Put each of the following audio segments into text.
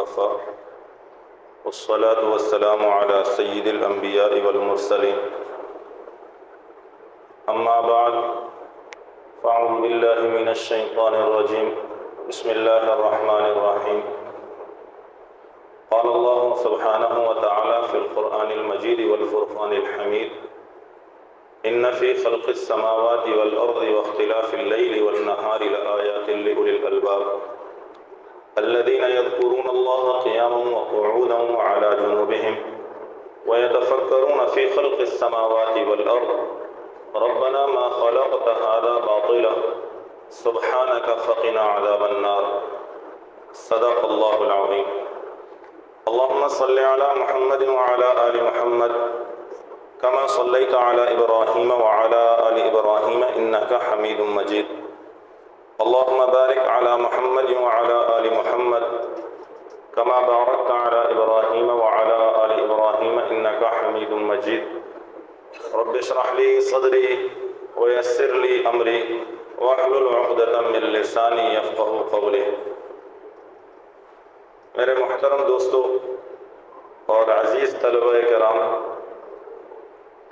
وكفى والصلاة والسلام على سيد الأنبياء والمرسلين أما بعد فأعوذ بالله من الشيطان الرجيم بسم الله الرحمن الرحيم قال الله سبحانه وتعالى في القرآن المجيد والفرقان الحميد إن في خلق السماوات والأرض واختلاف الليل والنهار لآيات لأولي الألباب الذين يذكرون الله قياما وقعودا وعلى جنوبهم ويتفكرون في خلق السماوات والأرض ربنا ما خلقت هذا باطلا سبحانك فقنا عذاب النار صدق الله العظيم اللهم صل على محمد وعلى آل محمد كما صليت على إبراهيم وعلى آل إبراهيم إنك حميد مجيد اللهم بارك على محمد وعلى آل محمد كما باركت على إبراهيم وعلى آل إبراهيم إنك حميد مجيد رب اشرح لي صدري ويسر لي أمري واحلل عقدة من لساني يفقهوا قولي میرے محترم دوستو اور عزیز طلبہ کرام،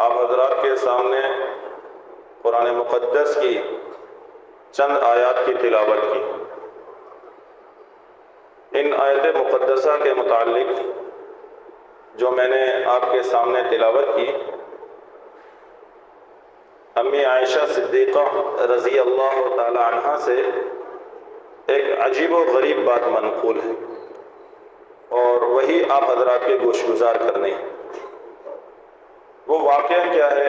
آپ حضرات کے سامنے قرآن مقدس کی چند آیات کی تلاوت کی۔ ان آیت مقدسہ کے متعلق جو میں نے آپ کے سامنے تلاوت کی، امی عائشہ صدیقہ رضی اللہ تعالی عنہا سے ایک عجیب و غریب بات منقول ہے اور وہی آپ حضرات کے گوش گزار کرنے ہیں۔ وہ واقعہ کیا ہے؟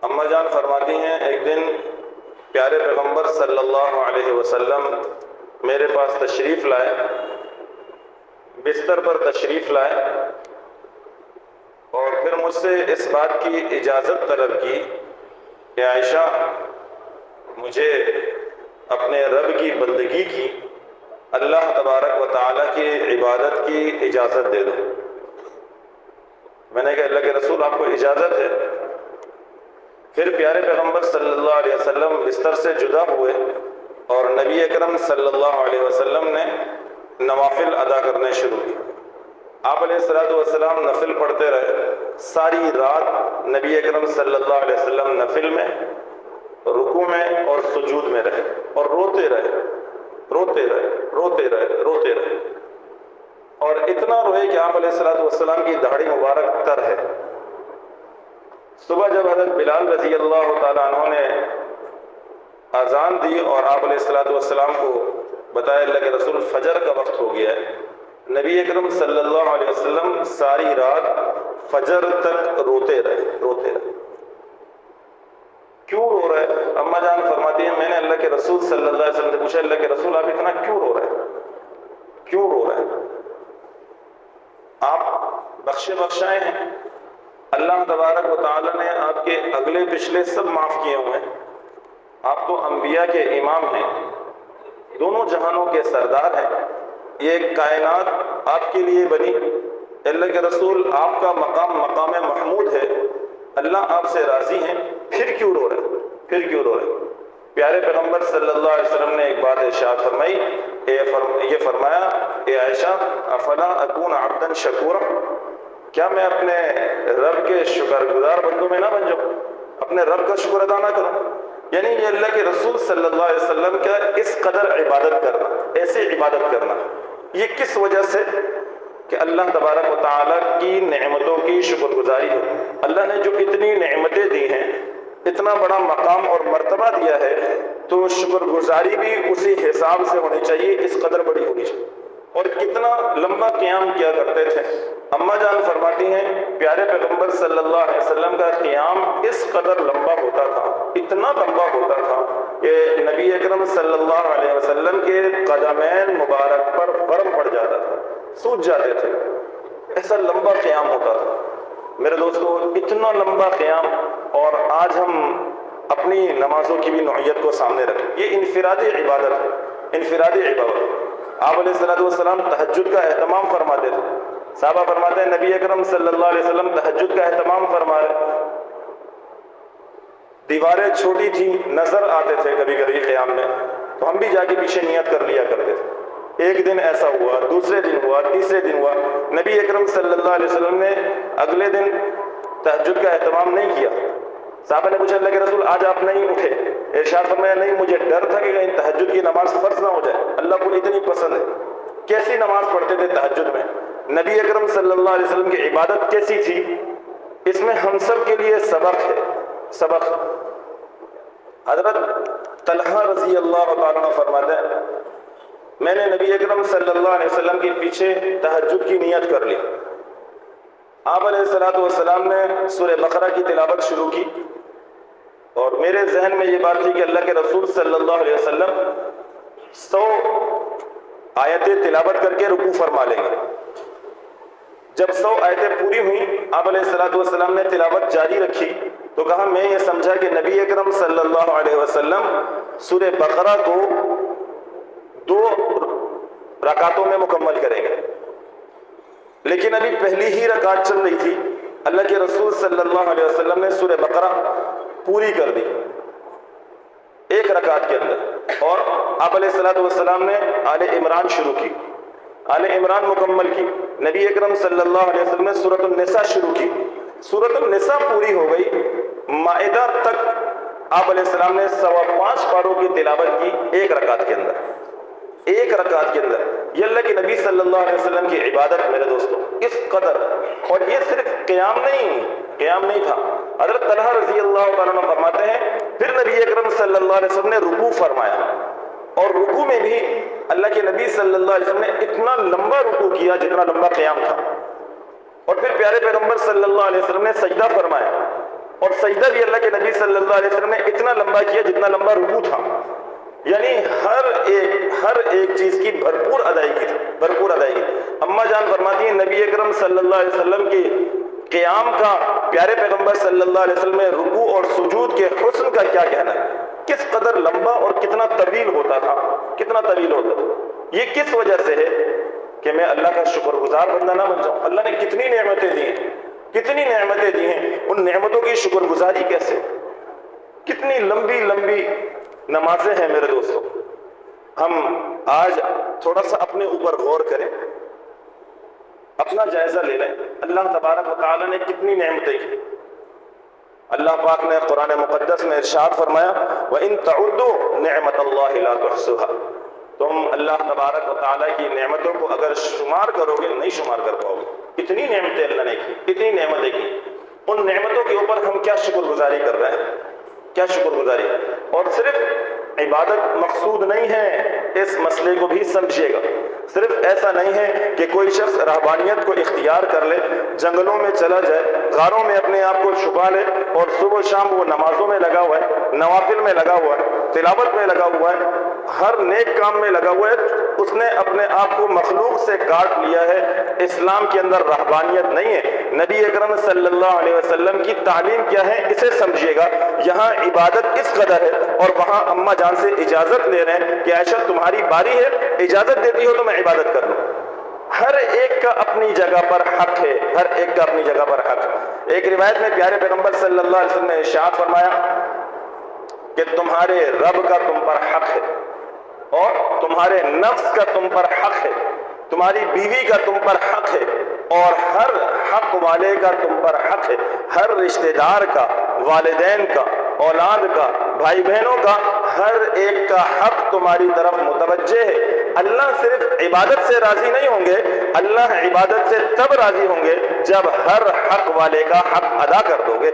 اماں جان فرماتی ہیں ایک دن پیارے پیغمبر صلی اللہ علیہ وسلم میرے پاس تشریف لائے، بستر پر تشریف لائے اور پھر مجھ سے اس بات کی اجازت طلب کی کہ عائشہ مجھے اپنے رب کی بندگی کی، اللہ تبارک و تعالیٰ کی عبادت کی اجازت دے دو۔ میں نے کہا اللہ کے رسول آپ کو اجازت ہے؟ پھر پیارے پیغمبر صلی اللہ علیہ وسلم بستر سے جدا ہوئے اور نبی اکرم صلی اللہ علیہ وسلم نے نوافل ادا کرنے شروع کی۔ آپ علیہ السلام نفل پڑھتے رہے، ساری رات نبی اکرم صلی اللہ علیہ وسلم نفل میں، رکوع میں اور سجود میں رہے اور روتے رہے روتے رہے روتے رہے روتے رہے، اور اتنا روئے کہ آپ علیہ السلام کی داڑھی مبارک تر ہے۔ صبح جب حضرت بلال رضی اللہ تعالیٰ عنہ نے اذان دی اور آپ علیہ السلام کو بتایا اللہ کے رسول فجر کا وقت ہو گیا ہے، نبی اکرم صلی اللہ علیہ وسلم ساری رات فجر تک روتے رہے۔ کیوں رو رہے؟ اماں جان فرماتی ہیں میں نے اللہ کے رسول صلی اللہ علیہ وسلم سے پوچھا اللہ کے رسول آپ اتنا کیوں رو رہے ہیں؟ آپ بخشائے ہیں، اللہ تبارک و تعالیٰ نے آپ کے اگلے پچھلے سب معاف کیے ہوئے ہیں، آپ تو انبیاء کے امام ہیں، دونوں جہانوں کے سردار ہیں، یہ کائنات آپ کے لیے بنی، اللہ کے رسول آپ کا مقام محمود ہے، اللہ آپ سے راضی ہیں، پھر کیوں رو رہے؟ پیارے پیغمبر صلی اللہ علیہ وسلم نے ایک بات ارشاد فرمائی، یہ فرمایا اے عائشہ افلا اکون عبدا شکورا، کیا میں اپنے رب کے شکر گزار بندوں میں نہ بن جاؤں، اپنے رب کا شکر ادا نہ کروں؟ یعنی یہ اللہ کے رسول صلی اللہ علیہ وسلم کا اس قدر عبادت کرنا، ایسے عبادت کرنا، یہ کس وجہ سے؟ کہ اللہ تبارک و تعالیٰ کی نعمتوں کی شکر گزاری ہو۔ اللہ نے جو اتنی نعمتیں دی ہیں، اتنا بڑا مقام اور مرتبہ دیا ہے، تو شکر گزاری بھی اسی حساب سے ہونی چاہیے، اس قدر بڑی ہونی چاہیے۔ اور کتنا لمبا قیام کیا کرتے تھے۔ اماں جان فرماتی ہیں پیارے پیغمبر صلی اللہ علیہ وسلم کا قیام اس قدر لمبا ہوتا تھا، اتنا لمبا ہوتا تھا کہ نبی اکرم صلی اللہ علیہ وسلم کے قدمین مبارک پر ورم پڑ جاتا تھا، سوج جاتے تھے، ایسا لمبا قیام ہوتا تھا۔ میرے دوستو اتنا لمبا قیام، اور آج ہم اپنی نمازوں کی بھی نوعیت کو سامنے رکھیں، یہ انفرادی عبادت ہے، انفرادی عبادت۔ آپ علیہ السلام تہجد کا اہتمام فرماتے تھے، صحابہ فرماتے ہیں نبی اکرم صلی اللہ علیہ وسلم تہجد کا اہتمام فرما رہے، دیواریں چھوٹی تھیں، نظر آتے تھے کبھی کبھی قیام میں، تو ہم بھی جا کے پیچھے نیت کر لیا کرتے تھے۔ ایک دن ایسا ہوا، دوسرے دن ہوا، تیسرے دن ہوا، نبی اکرم صلی اللہ علیہ وسلم نے اگلے دن تہجد کا اہتمام نہیں کیا۔ صحابہ نے پوچھا اللہ کے رسول آج آپ نہیں اٹھے؟ ارشاد فرمایا نہیں، مجھے ڈر تھا کہ کہیں تہجد کی نماز فرض نہ ہو جائے، اللہ کو اتنی پسند ہے۔ کیسی نماز پڑھتے تھے تہجد میں، نبی اکرم صلی اللہ علیہ وسلم کی عبادت کیسی تھی، اس میں ہم سب کے لیے سبق ہے، سبق۔ حضرت طلحہ رضی اللہ تعالیٰ عنہ فرماتے ہیں میں نے نبی اکرم صلی اللہ علیہ وسلم کے پیچھے تہجد کی نیت کر لی۔ آپ علیہ الصلوۃ والسلام نے سورہ بقرہ کی تلاوت شروع کی اور میرے ذہن میں یہ بات تھی کہ اللہ کے رسول صلی اللہ علیہ وسلم 100 آیتیں تلاوت کر کے رکوع فرما لیں گے۔ جب 100 آیتیں پوری ہوئیں، آپ علیہ الصلوۃ والسلام نے تلاوت جاری رکھی تو کہا میں یہ سمجھا کہ نبی اکرم صلی اللہ علیہ وسلم سورہ بقرہ کو 2 رکعتوں میں مکمل کریں گے، لیکن ابھی پہلی ہی رکعت چل رہی تھی، اللہ کے رسول صلی اللہ علیہ وسلم نے سورہ بقرہ پوری کر دی ایک رکعت کے اندر، اور آپ علیہ الصلوۃ والسلام نے آل عمران شروع کی، آل عمران مکمل کی۔ نبی اکرم صلی اللہ علیہ وسلم نے سورۃ النساء شروع کی، سورۃ النساء پوری ہو گئی، مائدہ تک آپ علیہ السلام نے 5.25 پاروں کی تلاوت کی ایک رکعت کے اندر، ایک رکعت کے اندر۔ یہ اللہ کے نبی صلی اللہ علیہ وسلم کی عبادت میرے دوستوں اس قدر، اور یہ صرف قیام نہیں تھا۔ حضرت طلحہ رضی اللہ تعالیٰ عنہ فرماتے ہیں پھر نبی اکرم صلی اللہ علیہ وسلم نے رکوع فرمایا، اور رکوع میں بھی اللہ کے نبی صلی اللہ علیہ وسلم نے اتنا لمبا رکوع کیا جتنا لمبا قیام تھا، اور پھر پیارے پیغمبر صلی اللہ علیہ وسلم نے سجدہ فرمایا، اور سجدہ بھی اللہ کے نبی صلی اللہ علیہ وسلم نے اتنا لمبا کیا جتنا لمبا رکوع تھا۔ یعنی ہر ایک چیز کی بھرپور ادائیگی تھی، بھرپور ادائیگی۔ اماں جان فرماتی ہیں نبی اکرم صلی اللہ علیہ وسلم کی قیام کا، پیارے پیغمبر صلی اللہ علیہ وسلم میں رکوع اور سجود کے حسن کا کیا کہنا ہے، کس قدر لمبا اور کتنا طویل ہوتا تھا، کتنا طویل ہوتا تھا۔ یہ کس وجہ سے ہے کہ میں اللہ کا شکر گزار بندہ نہ بن جاؤں۔ اللہ نے کتنی نعمتیں دی ہیں، کتنی نعمتیں دی ہیں، ان نعمتوں کی شکر گزاری کیسے، کتنی لمبی لمبی نمازیں ہیں میرے دوستوں۔ ہم آج تھوڑا سا اپنے اوپر غور کریں، اپنا جائزہ لے لیں، اللہ تبارک و تعالیٰ نے کتنی نعمتیں کی۔ اللہ پاک نے قرآن مقدس میں ارشاد فرمایا وَإِن تَعُدُّوا نِعْمَةَ اللَّهِ لَا تُحْصُوهَا، تم اللہ تبارک و تعالیٰ کی نعمتوں کو اگر شمار کرو گے نہیں شمار کر پاؤ گے۔ اتنی نعمتیں اللہ نے کی، اتنی نعمتیں کی، ان نعمتوں کے اوپر ہم کیا شکر گزاری کر رہے ہیں، کیا شکر گزاری۔ اور صرف عبادت مقصود نہیں ہے، اس مسئلے کو بھی سمجھیے گا۔ صرف ایسا نہیں ہے کہ کوئی شخص رہبانیت کو اختیار کر لے، جنگلوں میں چلا جائے، غاروں میں اپنے آپ کو چھپا لے، اور صبح و شام وہ نمازوں میں لگا ہوا ہے، نوافل میں لگا ہوا ہے، تلاوت میں لگا ہوا ہے، ہر نیک کام میں لگا ہوا ہے، اس نے اپنے آپ کو مخلوق سے کاٹ لیا ہے۔ اسلام کے اندر رہبانیت نہیں ہے۔ نبی اکرم صلی اللہ علیہ وسلم کی تعلیم کیا ہے اسے سمجھیے گا۔ یہاں عبادت اس قدر ہے، اور وہاں اماں جان سے اجازت لے رہے ہیں کہ عائشہ تمہاری باری ہے، اجازت دیتی ہو تو میں عبادت کر لوں۔ ہر ایک کا اپنی جگہ پر حق ہے، ہر ایک کا اپنی جگہ پر حق ہے۔ ایک روایت میں پیارے پیغمبر صلی اللہ علیہ وسلم نے ارشاد فرمایا کہ تمہارے رب کا تم پر حق ہے، اور تمہارے نفس کا تم پر حق ہے، تمہاری بیوی کا تم پر حق ہے، اور ہر حق والے کا تم پر حق ہے۔ ہر رشتہ دار کا، والدین کا، اولاد کا، بھائی بہنوں کا، ہر ایک کا حق تمہاری طرف متوجہ ہے۔ اللہ صرف عبادت سے راضی نہیں ہوں گے، اللہ عبادت سے تب راضی ہوں گے جب ہر حق والے کا حق ادا کر دو گے۔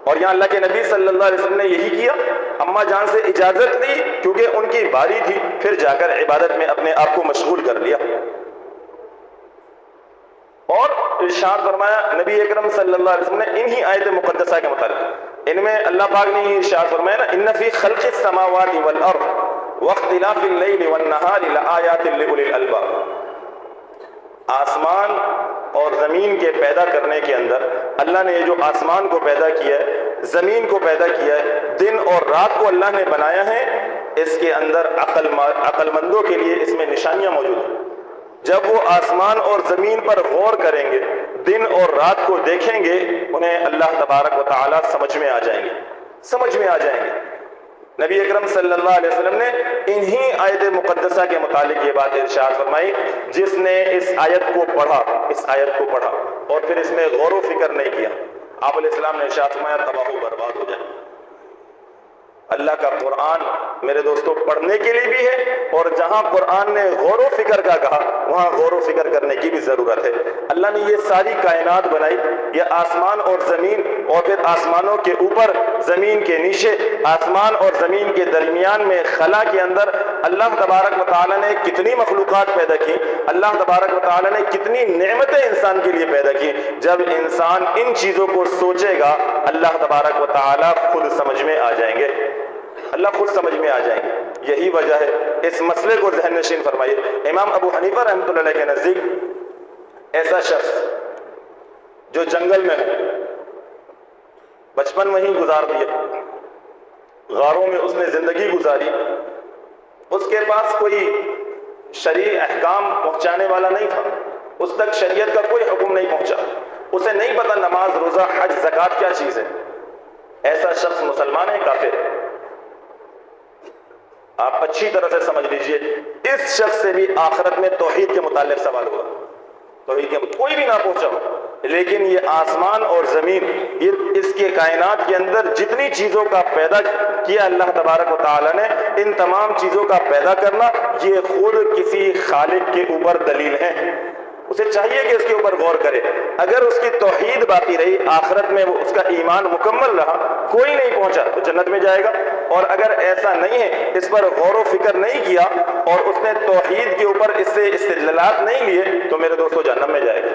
اور یہاں اللہ کے نبی صلی اللہ علیہ وسلم نے یہی کیا، اماں جان سے اجازت لی کیونکہ ان کی باری تھی، پھر جا کر عبادت میں اپنے آپ کو مشغول کر لیا۔ اور ارشاد فرمایا نبی اکرم صلی اللہ علیہ وسلم نے انہی آیت مقدسہ کے متعلق، ان میں اللہ پاک نے ارشاد فرمایا نا ان فی خلق السماوات والارض واختلاف اللیل والنہار لآیات لأولی الالباب، آسمان اور زمین کے پیدا کرنے کے اندر اللہ نے جو آسمان کو پیدا کیا ہے، زمین کو پیدا کیا ہے، دن اور رات کو اللہ نے بنایا ہے، اس کے اندر عقل مندوں کے لیے اس میں نشانیاں موجود ہیں۔ جب وہ آسمان اور زمین پر غور کریں گے، دن اور رات کو دیکھیں گے، انہیں اللہ تبارک و تعالی سمجھ میں آ جائیں گے، سمجھ میں آ جائیں گے۔ نبی اکرم صلی اللہ علیہ وسلم نے انہی آیت مقدسہ کے متعلق یہ بات ارشاد فرمائی، جس نے اس آیت کو پڑھا اور پھر اس میں غور و فکر نہیں کیا، آپ علیہ السلام نے ارشاد فرمایا تباہ و برباد ہو جائے۔ اللہ کا قرآن میرے دوستوں پڑھنے کے لیے بھی ہے، اور جہاں قرآن نے غور و فکر کا کہا وہاں غور و فکر کرنے کی بھی ضرورت ہے۔ اللہ نے یہ ساری کائنات بنائی، یہ آسمان اور زمین، اور پھر آسمانوں کے اوپر، زمین کے نیچے، آسمان اور زمین کے درمیان میں خلا کے اندر اللہ تبارک و تعالیٰ نے کتنی مخلوقات پیدا کی، اللہ تبارک و تعالیٰ نے کتنی نعمتیں انسان کے لیے پیدا کی۔ جب انسان ان چیزوں کو سوچے گا اللہ تبارک و تعالیٰ خود سمجھ میں آ جائیں گے، اللہ خود سمجھ میں آ جائیں گے۔ یہی وجہ ہے، اس مسئلے کو ذہن نشین فرمائیے۔ امام ابو حنیفہ رحمۃ اللہ علیہ کے نزدیک ایسا شخص جو جنگل میں بچپن وہیں گزار دیا، غاروں میں اس نے زندگی گزاری، اس کے پاس کوئی شرعی احکام پہنچانے والا نہیں تھا، اس تک شریعت کا کوئی حکم نہیں پہنچا، اسے نہیں پتا نماز، روزہ، حج، زکوٰۃ کیا چیز ہے، ایسا شخص مسلمان ہے کافر ہے؟ آپ اچھی طرح سے سمجھ لیجئے، اس شخص سے بھی آخرت میں توحید کے متعلق سوال ہوگا، توحید کے کوئی بھی نہ پہنچا ہو، لیکن یہ آسمان اور زمین، یہ اس کے کائنات کے اندر جتنی چیزوں کا پیدا کیا اللہ تبارک و تعالیٰ نے، ان تمام چیزوں کا پیدا کرنا یہ خود کسی خالق کے اوپر دلیل ہے۔ اسے چاہیے کہ اس کے اوپر غور کرے۔ اگر اس کی توحید باقی رہی، آخرت میں وہ اس کا ایمان مکمل رہا، کوئی نہیں پہنچا تو جنت میں جائے گا، اور اگر ایسا نہیں ہے، اس پر غور و فکر نہیں کیا اور اس نے توحید کے اوپر اس سے استدلالات نہیں لیے، تو میرے دوستو جہنم میں جائے گا۔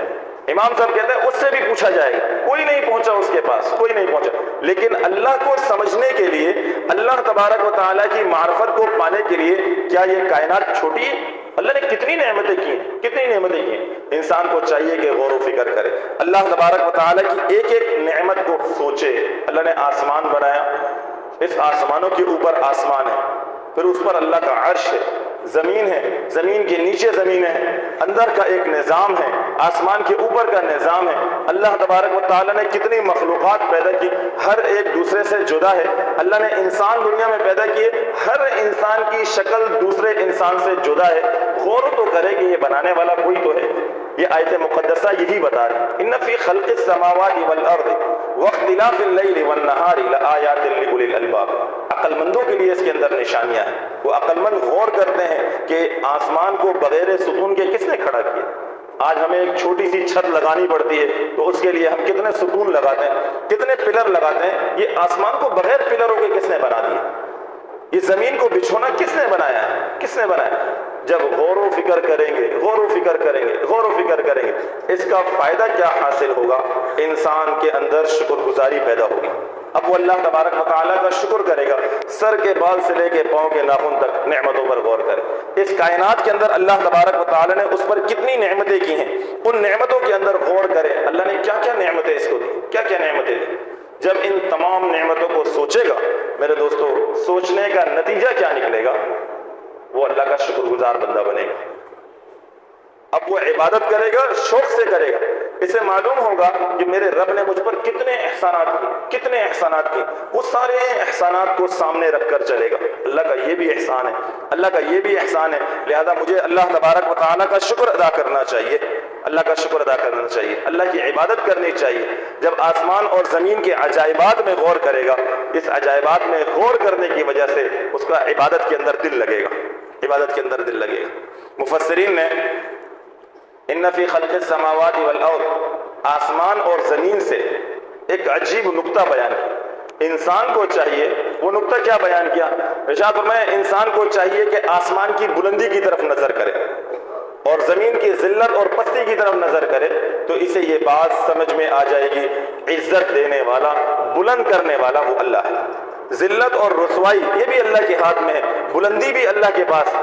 امام صاحب کہتے ہیں اس سے بھی پوچھا جائے گا، کوئی نہیں پہنچا اس کے پاس، کوئی نہیں پہنچا، لیکن اللہ کو سمجھنے کے لیے، اللہ تبارک و تعالیٰ کی معرفت کو پانے کے لیے، کیا یہ کائنات چھوٹی ہے؟ اللہ نے کتنی نعمتیں کی ہیں، کتنی نعمتیں کی ہیں، انسان کو چاہیے کہ غور و فکر کرے، اللہ تبارک و تعالیٰ کی ایک ایک نعمت کو سوچے۔ اللہ نے آسمان بنایا، اس آسمانوں کے اوپر آسمان ہے، پھر اس پر اللہ کا عرش ہے، زمین ہے، زمین کے نیچے زمین ہے، اندر کا ایک نظام ہے، آسمان کے اوپر کا نظام ہے۔ اللہ تبارک و تعالیٰ نے کتنی مخلوقات پیدا کی، ہر ایک دوسرے سے جدا ہے۔ اللہ نے انسان دنیا میں پیدا کیے، ہر انسان کی شکل دوسرے انسان سے جدا ہے۔ غور تو کرے کہ یہ بنانے والا کوئی تو ہے۔ یہ آیت مقدسہ یہی بتا رہی، ان فی خلق السماوات والارض واختلاف اللیل والنہار لآیات لأولی الالباب۔ عقل مندوں کے لیے اس کے اندر نشانیاں ہیں، وہ عقل مند غور کرتے ہیں کہ آسمان کو بغیر ستون کے کس نے کھڑا کیا۔ آج ہمیں ایک چھوٹی سی چھت لگانی پڑتی ہے تو اس کے لیے ہم کتنے ستون لگاتے ہیں، کتنے پلر لگاتے ہیں۔ یہ آسمان کو بغیر پلروں کے کس نے بنا دیا؟ یہ زمین کو بچھونا کس نے بنایا ہے؟ کس نے بنایا؟ جب غور و فکر کریں گے، غور و فکر کریں گے، غور و فکر کریں گے، اس کا فائدہ کیا حاصل ہوگا؟ انسان کے اندر شکر گزاری پیدا ہوگی۔ اب وہ اللہ تبارک و تعالیٰ کا شکر کرے گا، سر کے بال سے لے کے پاؤں کے ناخن تک نعمتوں پر غور کرے۔ اس کائنات کے اندر اللہ تبارک و تعالیٰ نے اس پر کتنی نعمتیں کی ہیں، ان نعمتوں کے اندر غور کرے، اللہ نے کیا کیا نعمتیں اس کو دی، کیا کیا نعمتیں دی۔ جب ان تمام نعمتوں کو سوچے گا میرے دوستو، سوچنے کا نتیجہ کیا نکلے گا؟ وہ اللہ کا شکر گزار بندہ بنے گا۔ اب وہ عبادت کرے گا، شوق سے کرے گا، اسے معلوم ہوگا کہ میرے رب نے مجھ پر کتنے احسانات کیے، کتنے احسانات کیے۔ وہ سارے احسانات کو سامنے رکھ کر چلے گا، اللہ کا یہ بھی احسان ہے، اللہ کا یہ بھی احسان ہے، لہذا مجھے اللہ تبارک و تعالیٰ کا شکر ادا کرنا چاہیے، اللہ کا شکر ادا کرنا چاہیے، اللہ کی عبادت کرنی چاہیے۔ جب آسمان اور زمین کے عجائبات میں غور کرے گا، اس عجائبات میں غور کرنے کی وجہ سے اس کا عبادت کے اندر دل لگے گا، عبادت کے اندر دل لگے گا۔ مفسرین نے ان فی خلق السماوات والارض، آسمان اور زمین سے ایک عجیب نقطہ بیان کیا۔ انسان کو چاہیے، وہ نقطہ کیا بیان کیا؟ ارشاد فرمایا انسان کو چاہیے کہ آسمان کی بلندی کی طرف نظر کرے اور زمین کی ذلت اور پستی کی طرف نظر کرے، تو اسے یہ بات سمجھ میں آ جائے گی عزت دینے والا، بلند کرنے والا وہ اللہ ہے۔ ذلت اور رسوائی یہ بھی اللہ کے ہاتھ میں ہے، بلندی بھی اللہ کے پاس،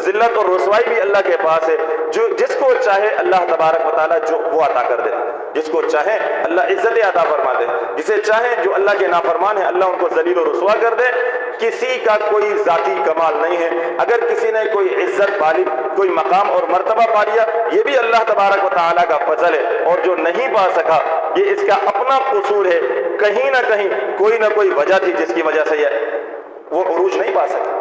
ذلت اور رسوائی بھی اللہ کے پاس ہے۔ جو جس کو چاہے اللہ تبارک و تعالیٰ جو وہ عطا کر دے، جس کو چاہے اللہ عزت عطا فرما دے، جسے چاہے جو اللہ کے نافرمان ہیں اللہ ان کو ذلیل و رسوا کر دے۔ کسی کا کوئی ذاتی کمال نہیں ہے، اگر کسی نے کوئی عزت پالی، کوئی مقام اور مرتبہ پا لیا، یہ بھی اللہ تبارک و تعالیٰ کا فضل ہے، اور جو نہیں پا سکا یہ اس کا اپنا قصور ہے، کہیں نہ کہیں کوئی نہ کوئی وجہ تھی جس کی وجہ سے یہ وہ عروج نہیں پا سکے۔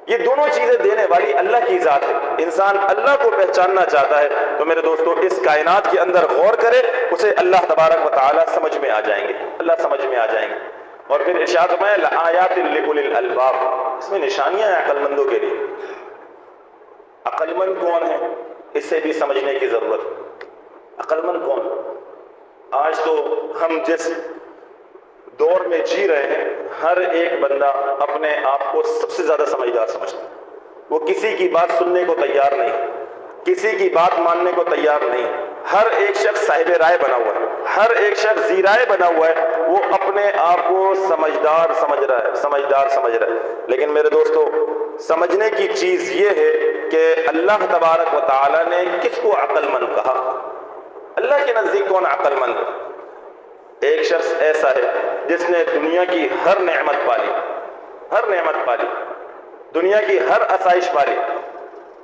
یہ دونوں چیزیں دینے والی اللہ کی ذات ہے۔ انسان اللہ کو پہچاننا چاہتا ہے تو میرے دوستو اس کائنات کے اندر غور کرے، اسے اللہ تبارک و تعالی سمجھ میں آ جائیں گے، اللہ سمجھ میں آ جائیں گے۔ اور پھر ارشاد میں لآیات لأولی الالباب، اس میں نشانیاں ہیں عقل مندوں کے لیے۔ عقل مند کون ہے اس سے بھی سمجھنے کی ضرورت ہے۔ عقل مند کون؟ آج تو ہم جس دور میں جی رہے ہیں، ہر ایک بندہ اپنے آپ کو سب سے زیادہ سمجھدار سمجھتا ہے۔ وہ کسی کی بات سننے کو تیار نہیں، کسی کی بات ماننے کو تیار نہیں۔ ہر ایک شخص صاحب رائے بنا ہوا ہے، ہر ایک شخص ذی رائے بنا ہوا ہے، وہ اپنے آپ کو سمجھدار سمجھ رہا ہے، سمجھدار سمجھ رہا ہے۔ لیکن میرے دوستو سمجھنے کی چیز یہ ہے کہ اللہ تبارک و تعالی نے کس کو عقل مند کہا؟ اللہ کے نزدیک کون عقل مند ہے؟ ایک شخص ایسا ہے جس نے دنیا کی ہر نعمت پالی، ہر نعمت پالی، دنیا کی ہر آسائش پالی،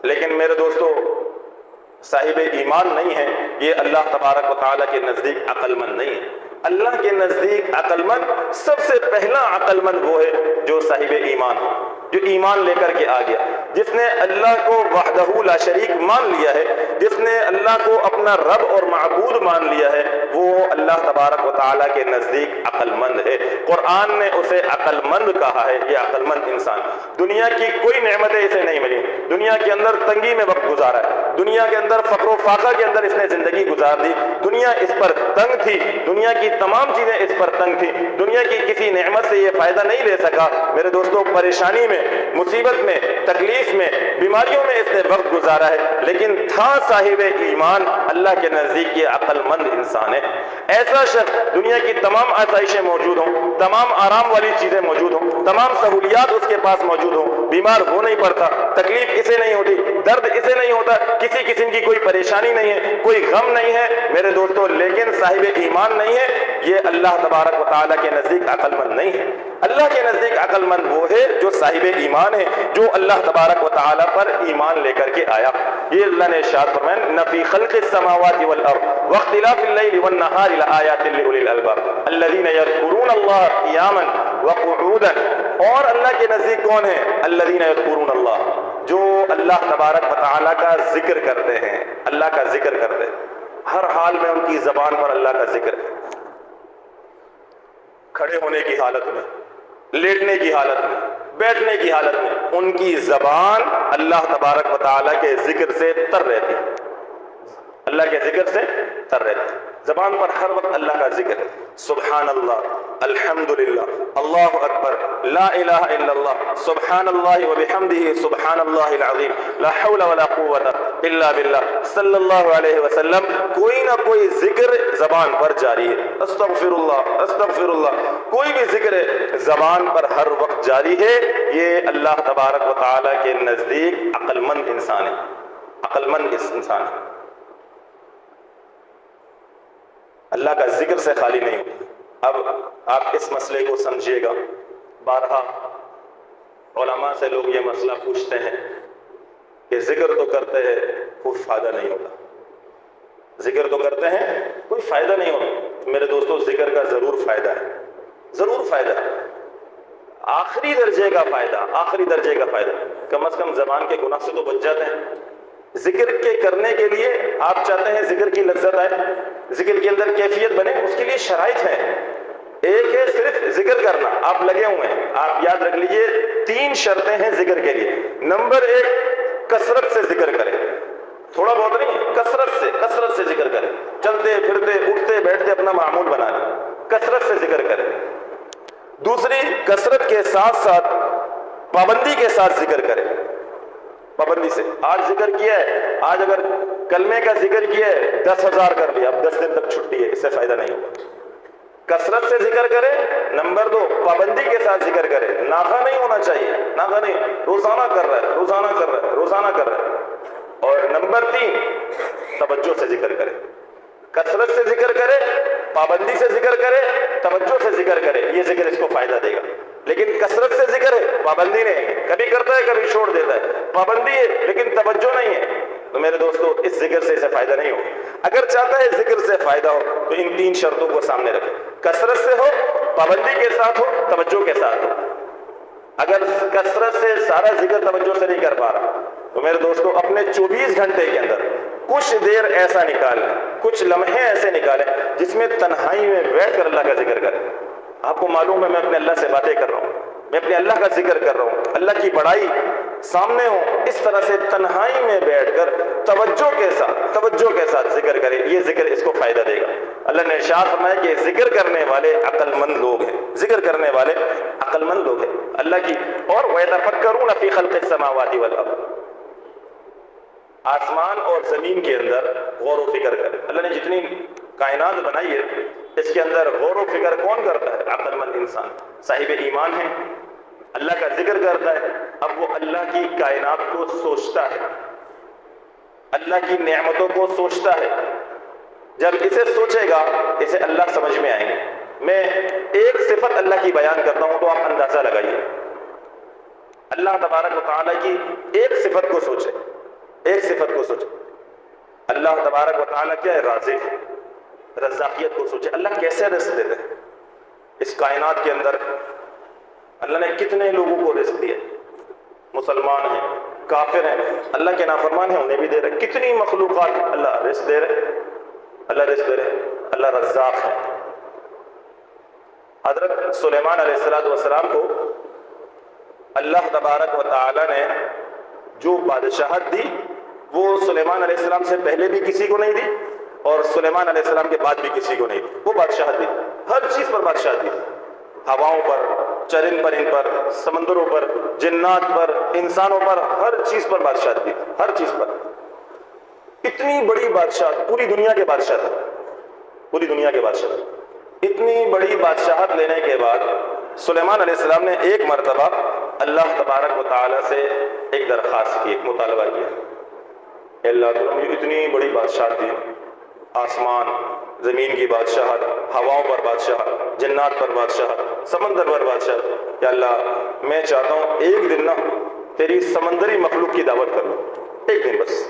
لیکن میرے دوستو صاحب ایمان نہیں ہے، یہ اللہ تبارک و تعالیٰ کے نزدیک عقل مند نہیں ہے۔ اللہ کے نزدیک عقل مند، سب سے پہلا عقل مند وہ ہے جو صاحب ایمان ہو، جو ایمان لے کر کے آ گیا، جس نے اللہ کو وحدہ لا شریک مان لیا ہے، جس نے اللہ کو اپنا رب اور معبود مان لیا ہے، وہ اللہ تبارک و تعالیٰ کے نزدیک عقل مند ہے۔ قرآن نے اسے عقل مند کہا ہے، یہ عقل مند انسان۔ دنیا کی کوئی نعمتیں اسے نہیں ملی، دنیا کے اندر تنگی میں وقت گزارا ہے، دنیا کے اندر فقر و فاقہ کے اندر اس نے زندگی گزار دی، دنیا اس پر تنگ تھی، دنیا کی تمام چیزیں اس پر تنگ تھی، دنیا کی کسی نعمت سے یہ فائدہ نہیں لے سکا۔ میرے دوستو پریشانی میں، مصیبت میں، تکلیف میں، بیماریوں میں اس نے وقت گزارا ہے، لیکن تھا صاحب ایمان، اللہ کے نزدیک یہ عقل مند انسان ہے۔ ایسا شخص دنیا کی تمام آسائشیں موجود ہوں، تمام آرام والی چیزیں موجود ہوں، تمام سہولیات اس کے پاس موجود ہوں، بیمار ہو نہیں پڑتا، تکلیف اسے نہیں ہوتی، درد اسے نہیں ہوتا، کسی قسم کی کوئی پریشانی نہیں ہے، کوئی غم نہیں ہے میرے دوستو، لیکن صاحب ایمان نہیں ہے، یہ اللہ تبارک و تعالیٰ کے نزدیک عقل مند نہیں ہے۔ اللہ کے نزدیک عقل مند وہ ہے جو صاحب ایمان ہے، جو اللہ تبارک و تعالیٰ پر ایمان لے کر کے آیا۔ یہ اللہ نے ارشاد فرمایا ان فی خلق السماوات والارض واختلاف اللیل والنہار لآیات لأولی الالباب الذین یذکرون اللہ قیاما وقعودا۔ اور اللہ کے نزدیک کون ہے؟ الذین یذکرون اللہ، جو اللہ تبارک و تعالیٰ کا ذکر کرتے ہیں، اللہ کا ذکر کرتے ہیں، ہر حال میں ان کی زبان پر اللہ کا ذکر ہے، کھڑے ہونے کی حالت میں، لیٹنے کی حالت میں، بیٹھنے کی حالت میں، ان کی زبان اللہ تبارک و تعالیٰ کے ذکر سے تر رہتی ہے، اللہ کے ذکر سے تر رہتی ہے، زبان پر ہر وقت اللہ کا ذکر ہے۔ سبحان اللہ، الحمدللہ، اللہ اکبر، لا الہ الا اللہ، سبحان اللہ وبحمدہ، سبحان اللہ العظیم، لا حول ولا قوت الا باللہ، صلی اللہ علیہ وسلم، کوئی نہ کوئی ذکر زبان پر جاری ہے۔ استغفر اللہ، استغفر اللہ، کوئی بھی ذکر ہے زبان پر ہر وقت جاری ہے، یہ اللہ تبارک و تعالیٰ کے نزدیک عقل مند انسان ہے، عقل مند انسان ہے، اللہ کا ذکر سے خالی نہیں ہوتا۔ اب آپ اس مسئلے کو سمجھیے گا، بارہا علماء سے لوگ یہ مسئلہ پوچھتے ہیں کہ ذکر تو کرتے ہیں کوئی فائدہ نہیں ہوتا، ذکر تو کرتے ہیں کوئی فائدہ نہیں ہوتا۔ میرے دوستو ذکر کا ضرور فائدہ ہے، ضرور فائدہ ہے، آخری درجے کا فائدہ، آخری درجے کا فائدہ، کم از کم زبان کے گناہ سے تو بچ جاتے ہیں۔ ذکر کے کرنے کے لیے آپ چاہتے ہیں ذکر کی لذت آئے، ذکر کے اندر کیفیت بنے، اس کے لیے شرائط ہیں۔ ایک ہے صرف ذکر کرنا، آپ لگے ہوئے ہیں، آپ یاد رکھ لیجئے 3 شرطیں ہیں ذکر کے لیے۔ نمبر 1، کثرت سے ذکر کریں، تھوڑا بہت نہیں، کثرت سے ذکر کریں، چلتے پھرتے اٹھتے بیٹھتے اپنا معمول بنا لیں، کثرت سے ذکر کریں۔ دوسری، کثرت کے ساتھ ساتھ پابندی کے ساتھ ذکر کریں، پابندی سے۔ آج ذکر کیا ہے، آج اگر کلمے کا ذکر کیا ہے 10,000 کر لیا، اب 10 دن تک چھٹی ہے، اس سے فائدہ نہیں ہوگا۔ کثرت سے ذکر کرے۔ نمبر 2، پابندی کے ساتھ ذکر کرے، ناغہ نہیں ہونا چاہیے، ناغہ نہیں، روزانہ کر رہا ہے، روزانہ کر رہا ہے، روزانہ کر رہا ہے۔ اور نمبر 3، توجہ سے ذکر کرے، کثرت سے ذکر کرے، پابندی سے ذکر کرے، توجہ سے ذکر کرے، یہ ذکر اس کو فائدہ دے گا۔ لیکن کثرت سے ذکر ہے، پابندی نہیں ہے، کبھی کرتا ہے کبھی چھوڑ دیتا ہے، پابندی ہے لیکن توجہ نہیں ہے، تو میرے دوستو اس ذکر سے اسے فائدہ نہیں ہو۔ اگر چاہتا ہے ذکر سے فائدہ ہو تو ان 3 شرطوں کو سامنے رکھے، کثرت سے ہو، پابندی کے ساتھ ہو، توجہ کے ساتھ ہو۔ اگر کثرت سے سارا ذکر توجہ سے نہیں کر پا رہا تو میرے دوستو اپنے 24 گھنٹے کے اندر کچھ دیر ایسا نکالیں، کچھ لمحے ایسے نکالیں جس میں تنہائی میں بیٹھ کر اللہ کا ذکر کریں۔ آپ کو معلوم ہے میں اپنے اللہ سے باتیں کر رہا ہوں، میں اپنے اللہ کا ذکر کر رہا ہوں، اللہ کی بڑائی سامنے ہو، اس طرح سے تنہائی میں بیٹھ کر توجہ کے ساتھ ذکر کرے، یہ ذکر اس کو فائدہ دے گا۔ اللہ نے ارشاد فرمایا کہ ذکر کرنے والے عقل مند لوگ ہیں، ذکر کرنے والے عقل مند لوگ ہیں اللہ کی۔ اور وَيَتَفَكَّرُونَ فِي خَلْقِ السَّمَاوَاتِ وَالْأَرْضِ، آسمان اور زمین کے اندر غور و فکر کرے۔ اللہ نے جتنی کائنات بنائی ہے اس کے اندر غور و فکر کون کرتا ہے؟ عقل مند انسان، صاحب ایمان ہے، اللہ کا ذکر کرتا ہے۔ اب وہ اللہ کی کائنات کو سوچتا ہے، اللہ کی نعمتوں کو سوچتا ہے۔ جب اسے سوچے گا اسے اللہ سمجھ میں آئیں گے۔ میں ایک صفت اللہ کی بیان کرتا ہوں تو آپ اندازہ لگائیے، اللہ تبارک و تعالیٰ کی ایک صفت کو سوچے، ایک صفت کو سوچے۔ اللہ تبارک و تعالیٰ کیا ہے؟ رازق ہے، رزاقیت کو سوچے، اللہ کیسے رزق دیتے ہیں؟ اس کائنات کے اندر اللہ نے کتنے لوگوں کو رزق دیا، مسلمان ہیں، کافر ہیں، اللہ کے نافرمان ہیں، انہیں بھی دے رہے۔ کتنی مخلوقات اللہ رزق دے رہے، اللہ رزق دے رہے، اللہ رزاق ہے۔ حضرت سلیمان علیہ السلام کو اللہ تبارک و تعالیٰ نے جو بادشاہت دی وہ سلیمان علیہ السلام سے پہلے بھی کسی کو نہیں دی اور سلیمان علیہ السلام کے بعد بھی کسی کو نہیں دی۔ وہ بادشاہت دی، ہر چیز پر بادشاہت دی، ہواؤں پر، چرند پرند پر، سمندروں پر، جنات پر، انسانوں پر، ہر چیز پر بادشاہت دی، ہر چیز پر۔ اتنی بڑی بادشاہت، پوری دنیا کے بادشاہ تھا، پوری دنیا کے بادشاہ، اتنی بڑی بادشاہت لینے کے بعد سلیمان علیہ السلام نے ایک مرتبہ اللہ تبارک و تعالیٰ سے ایک درخواست کی، ایک مطالبہ کیا، اے اللہ تعالیٰ مجھے اتنی بڑی بادشاہت دی، آسمان زمین کی بادشاہت، ہواؤں پر بادشاہت، جنات پر بادشاہت، سمندر پر بادشاہت، یا اللہ میں چاہتا ہوں ایک دن نا تیری سمندری مخلوق کی دعوت کر لوں، ایک دن بس۔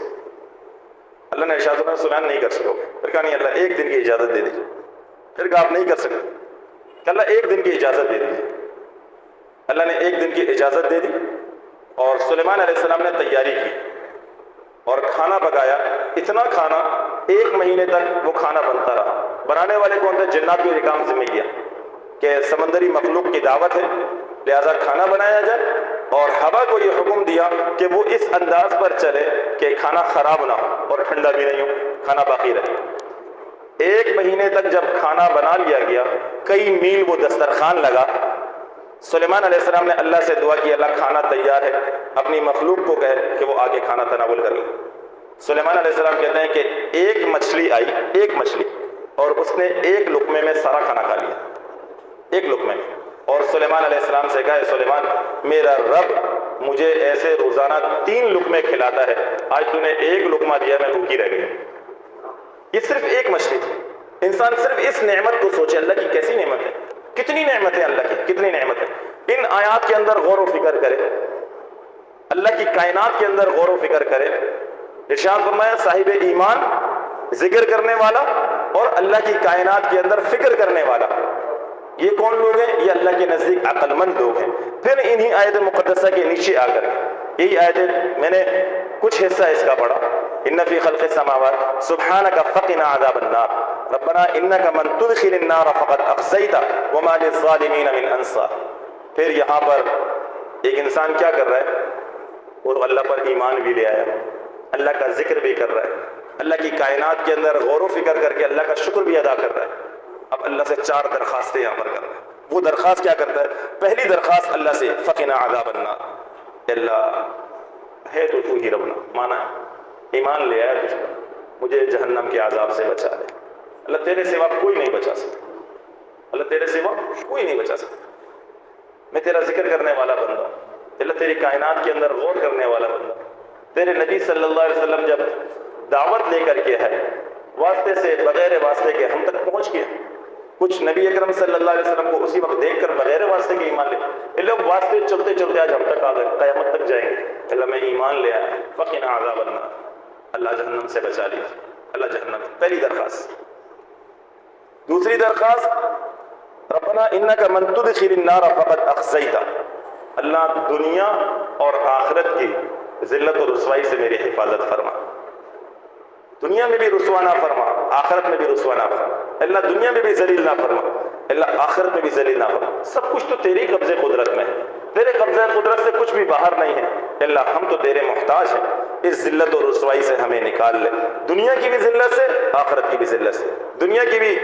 اللہ نے ارشاد فرمایا سلیمان نہیں کر سکو گے، پھر کہا نہیں اللہ ایک دن کی اجازت دے دیجیے، پھر کہا آپ نہیں کر سکتے، کہ اللہ ایک دن کی اجازت دے دیجیے۔ اللہ نے ایک دن کی اجازت دے دی اور سلیمان علیہ السلام نے تیاری کی اور کھانا پکایا، اتنا کھانا 1 مہینے تک وہ کھانا بنتا رہا۔ بنانے والے کون تھے؟ جنات کو یہ کام ذمہ کیا کہ سمندری مخلوق کی دعوت ہے لہذا کھانا بنایا جائے، اور ہوا کو یہ حکم دیا کہ وہ اس انداز پر چلے کہ کھانا خراب نہ ہو اور ٹھنڈا بھی نہیں ہو، کھانا باقی رہے۔ 1 مہینے تک جب کھانا بنا لیا گیا، کئی میل وہ دسترخوان لگا، سلیمان علیہ السلام نے اللہ سے دعا کی اللہ کھانا تیار ہے، اپنی مخلوق کو کہے کہ وہ آگے کھانا تناول کر لے۔ سلیمان علیہ السلام کہتے ہیں کہ ایک مچھلی آئی، ایک مچھلی، اور اس نے ایک لقمے میں سارا کھانا کھا لیا، ایک لقمے میں۔ اور سلیمان علیہ السلام سے کہا سلیمان میرا رب مجھے ایسے روزانہ 3 لقمے کھلاتا ہے، آج تو نے ایک لقمہ دیا میں بھوکی رہ گئی۔ یہ صرف ایک مچھلی تھی۔ انسان صرف اس نعمت کو سوچے، اللہ کی کیسی نعمت ہے، کتنی نعمت ہے اللہ کی، کتنی نعمت ہے۔ ان آیات کے اندر غور و فکر کرے، اللہ کی کائنات کے اندر غور و فکر کرے۔ ارشاد فرمایا صاحب ایمان، ذکر کرنے والا اور اللہ کی کائنات کے اندر فکر کرنے والا، یہ کون لوگ ہیں؟ یہ اللہ کے نزدیک عقل مند لوگ ہیں۔ پھر انہی آیت مقدسہ کے نیچے آ کر یہی آیت میں نے کچھ حصہ اس کا پڑھا، ان فی خلق السماوات سبحانک فقنا عذاب النار ربنا انک من تدخل النار فقد اخزیتہ وما للظالمین من انصار۔ پھر یہاں پر ایک انسان کیا کر رہا ہے؟ وہ اللہ پر ایمان بھی لے آیا، اللہ کا ذکر بھی کر رہا ہے، اللہ کی کائنات کے اندر غور و فکر کر کے اللہ کا شکر بھی ادا کر رہا ہے۔ اب اللہ سے 4 درخواستیں یہاں پر کر رہا ہے۔ وہ درخواست کیا کرتا ہے؟ پہلی درخواست اللہ سے فقنا عذاب النار، اللہ ہے تو ہی ربنا، مانا ہے ایمان لے آیا تجھ پر، مجھے جہنم کے عذاب سے بچا لے۔ اللہ تیرے سوا کوئی نہیں بچا سکتا، اللہ تیرے سوا کوئی نہیں بچا سکتا، میں تیرا ذکر کرنے والا بندہ ہوں، اللہ تیری کائنات کے اندر غور کرنے والا بندہ ہوں۔ تیرے نبی صلی اللہ علیہ وسلم جب دعوت لے کر کے ہے، واسطے سے بغیر واسطے کے ہم تک پہنچ گئے، کچھ نبی اکرم صلی اللہ علیہ وسلم کو اسی وقت دیکھ کر بغیر واسطے کے ایمان لے، یہ لوگ واسطے چلتے چلتے آج ہم تک آ گئے، قیامت تک جائیں گے۔ اللہ میں ایمان لے آیا، فقنا عذاب النار، اللہ جہنم سے بچا لیجیے، اللہ جہنم۔ پہلی درخواست۔ دوسری درخواست ربنا انک من تدخل النار فقد اخزیتہ، اللہ دنیا اور آخرت کی ذلت و رسوائی سے میری حفاظت فرما، دنیا میں بھی رسوا نہ فرما، آخرت میں بھی رسوا نہ فرما، اللہ دنیا میں بھی ذلیل نہ فرما، اللہ آخرت میں بھی ذلیل نہ فرما۔ سب کچھ تو تیری قبضے قدرت میں ہے، تیرے قبضے قدرت سے کچھ بھی باہر نہیں ہے، اللہ ہم تو تیرے محتاج ہیں، اس ذلت و رسوائی سے ہمیں نکال لے، دنیا کی بھی ذلت سے، آخرت کی بھی ذلت سے، دنیا کی بھی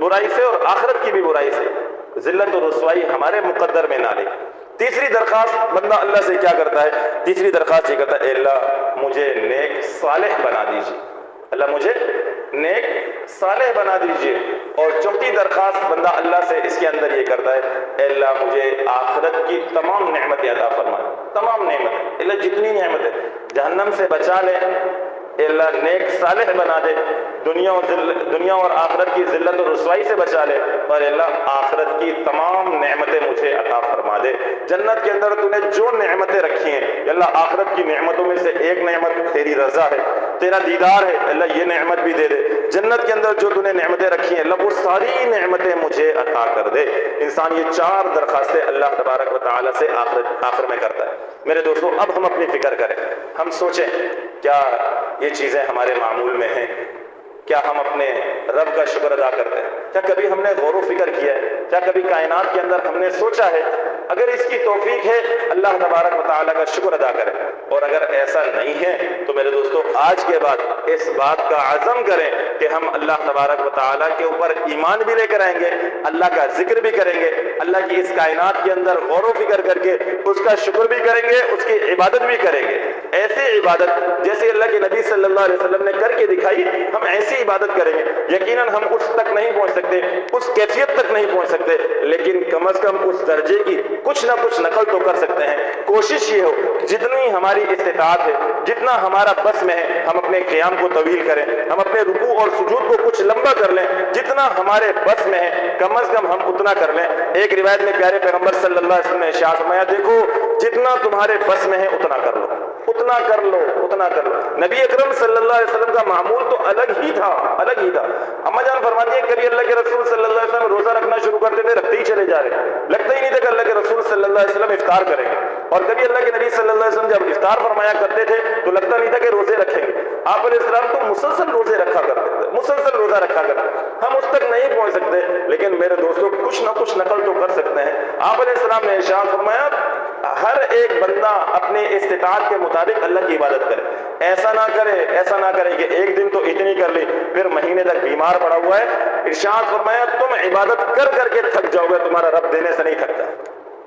برائی سے اور آخرت کی بھی برائی سے ذلت و رسوائی ہمارے مقدر میں نہ لے۔ تیسری درخواست بندہ اللہ سے کیا کرتا ہے؟ تیسری درخواست یہ کرتا ہے، اے اللہ مجھے نیک صالح بنا دیجیے، اللہ مجھے نیک صالح بنا دیجیے۔ اور چوتھی درخواست بندہ اللہ سے اس کے اندر یہ کرتا ہے، اے اللہ مجھے آخرت کی تمام نعمتیں عطا فرما، تمام نعمت، اللہ جتنی نعمت ہے جہنم سے بچا لے، اے اللہ نیک صالح بنا دے، دنیا اور آخرت کی ذلت و رسوائی سے بچا لے، اور اللہ آخرت کی تمام نعمتیں مجھے عطا فرما دے۔ جنت کے اندر تو نے جو نعمتیں رکھی ہیں اللہ آخرت کی نعمتوں میں سے ایک نعمت تیری رضا ہے، تیرا دیدار ہے، اللہ یہ نعمت بھی دے دے۔ جنت کے اندر جو تو نے نعمتیں رکھی ہیں اللہ وہ ساری نعمتیں مجھے عطا کر دے۔ انسان یہ 4 درخواستیں اللہ تبارک و تعالیٰ سے آخر میں کرتا ہے۔ میرے دوستو اب ہم اپنی فکر کریں، ہم سوچیں کیا یہ چیزیں ہمارے معمول میں ہیں؟ کیا ہم اپنے رب کا شکر ادا کرتے ہیں؟ کیا کبھی ہم نے غور و فکر کیا ہے؟ کیا کبھی کائنات کے اندر ہم نے سوچا ہے؟ اگر اس کی توفیق ہے اللہ تبارک و تعالیٰ کا شکر ادا کریں، اور اگر ایسا نہیں ہے تو میرے دوستو آج کے بعد اس بات کا عزم کریں کہ ہم اللہ تبارک و تعالیٰ کے اوپر ایمان بھی لے کر آئیں گے، اللہ کا ذکر بھی کریں گے، اللہ کی اس کائنات کے اندر غور و فکر کر کے اس کا شکر بھی کریں گے، اس کی عبادت بھی کریں گے۔ ایسی عبادت جیسے اللہ کے نبی صلی اللہ علیہ وسلم نے کر کے دکھائی، ہم ایسی عبادت کریں گے۔ یقیناً ہم اس تک نہیں پہنچ سکتے، اس کیفیت تک نہیں پہنچ سکتے، لیکن کم از کم اس درجے کی کچھ نہ کچھ نقل تو کر سکتے ہیں۔ کوشش یہ ہو جتنی ہماری استطاعت ہے، جتنا ہمارا بس میں ہے، ہم اپنے قیام کو طویل کریں، ہم اپنے رکوع اور سجود کو کچھ لمبا کر لیں، جتنا ہمارے بس میں ہے کم از کم ہم اتنا کر لیں۔ ایک روایت میں پیارے پیغمبر صلی اللہ علیہ وسلم نے ارشاد فرمایا، دیکھو جتنا تمہارے بس میں ہے اتنا کر لو، اتنا کر لو، اتنا کر لو۔ نبی اکرم صلی اللہ علیہ وسلم کا معمول تو الگ ہی تھا، الگ ہی تھا۔ اما جان فرماتی ہیں کبھی اللہ کے رسول صلی اللہ علیہ وسلم روزہ رکھنا شروع کرتے تھے، رکھتے ہی چلے جا رہے، لگتا ہی نہیں تھا کہ اللہ کے رسول صلی اللہ علیہ وسلم افطار کریں گے۔ اور کبھی اللہ کے نبی صلی اللہ علیہ وسلم جب افطار فرمایا کرتے تھے تو لگتا نہیں تھا کہ روزے رکھیں گے۔ آپ علیہ السلام تو مسلسل روزے رکھا کرتے تھے، مسلسل روزہ رکھا کرتے تھے۔ ہم اس تک نہیں پہنچ سکتے، لیکن میرے دوستوں کچھ نہ کچھ نقل تو کر سکتے ہیں۔ آپ علیہ السلام نے ارشاد فرمایا ہر ایک بندہ اپنے استطاعت کے مطابق اللہ کی عبادت کرے، ایسا نہ کرے کہ ایک دن تو اتنی کر لی پھر مہینے تک بیمار پڑا ہوا ہے۔ ارشاد فرمایا تم عبادت کر کر کے تھک جاؤ گے، تمہارا رب دینے سے نہیں تھکتا،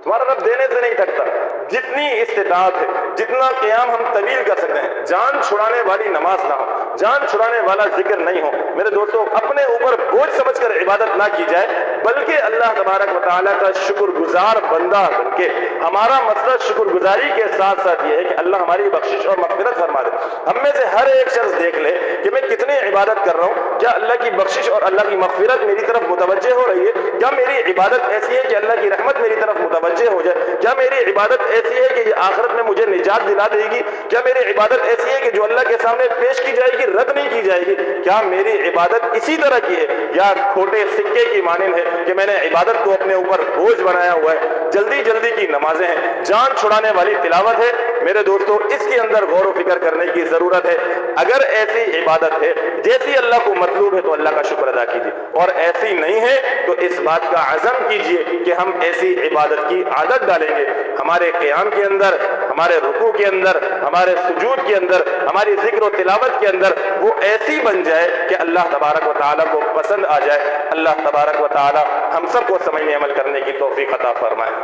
تمہارا رب دینے سے نہیں تھکتا۔ جتنی استطاعت ہے، جتنا قیام ہم طویل کر سکتے ہیں، جان چھڑانے والی نماز نہ ہو، جان چھڑانے والا ذکر نہیں ہو۔ میرے دوستو اپنے اوپر بوجھ سمجھ کر عبادت نہ کی جائے، بلکہ اللہ تبارک و تعالیٰ کا شکر گزار بندہ بن کے ہمارا مسئلہ شکر گزاری کے ساتھ ساتھ یہ ہے کہ اللہ ہماری بخشش اور مغفرت فرما دے۔ ہم میں سے ہر ایک شخص دیکھ لے کہ میں کتنی عبادت کر رہا ہوں، کیا اللہ کی بخشش اور اللہ کی مغفرت میری طرف متوجہ ہو رہی ہے؟ کیا میری عبادت ایسی ہے کہ اللہ کی رحمت میری طرف متوجہ ہو جائے؟ کیا میری عبادت ایسی ہے کہ یہ آخرت میں مجھے نجات دلا دے گی؟ کیا میری عبادت ایسی ہے کہ جو اللہ کے سامنے پیش کی جائے گی، رد نہیں کی جائے گی؟ کیا میری عبادت اسی طرح کی ہے یا کھوٹے سکے کی مانند ہے کہ میں نے عبادت کو اپنے اوپر بوجھ بنایا ہوا ہے؟ جلدی جلدی کی نمازیں ہیں، جان چھڑانے والی تلاوت ہے۔ میرے دوستو اس کے اندر غور و فکر کرنے کی ضرورت ہے۔ اگر ایسی عبادت ہے جیسی اللہ کو مطلوب ہے تو اللہ کا شکر ادا کیجیے، اور ایسی نہیں ہے تو اس بات کا عزم کیجیے کہ ہم ایسی عبادت کی عادت ڈالیں گے، ہمارے قیام کے اندر، ہمارے رکوع کے اندر، ہمارے سجود کے اندر، ہماری ذکر و تلاوت کے اندر وہ ایسی بن جائے کہ اللہ تبارک و تعالیٰ کو پسند آ جائے۔ اللہ تبارک و تعالیٰ ہم سب کو سمجھنے عمل کرنے کی توفیق عطا فرمائے۔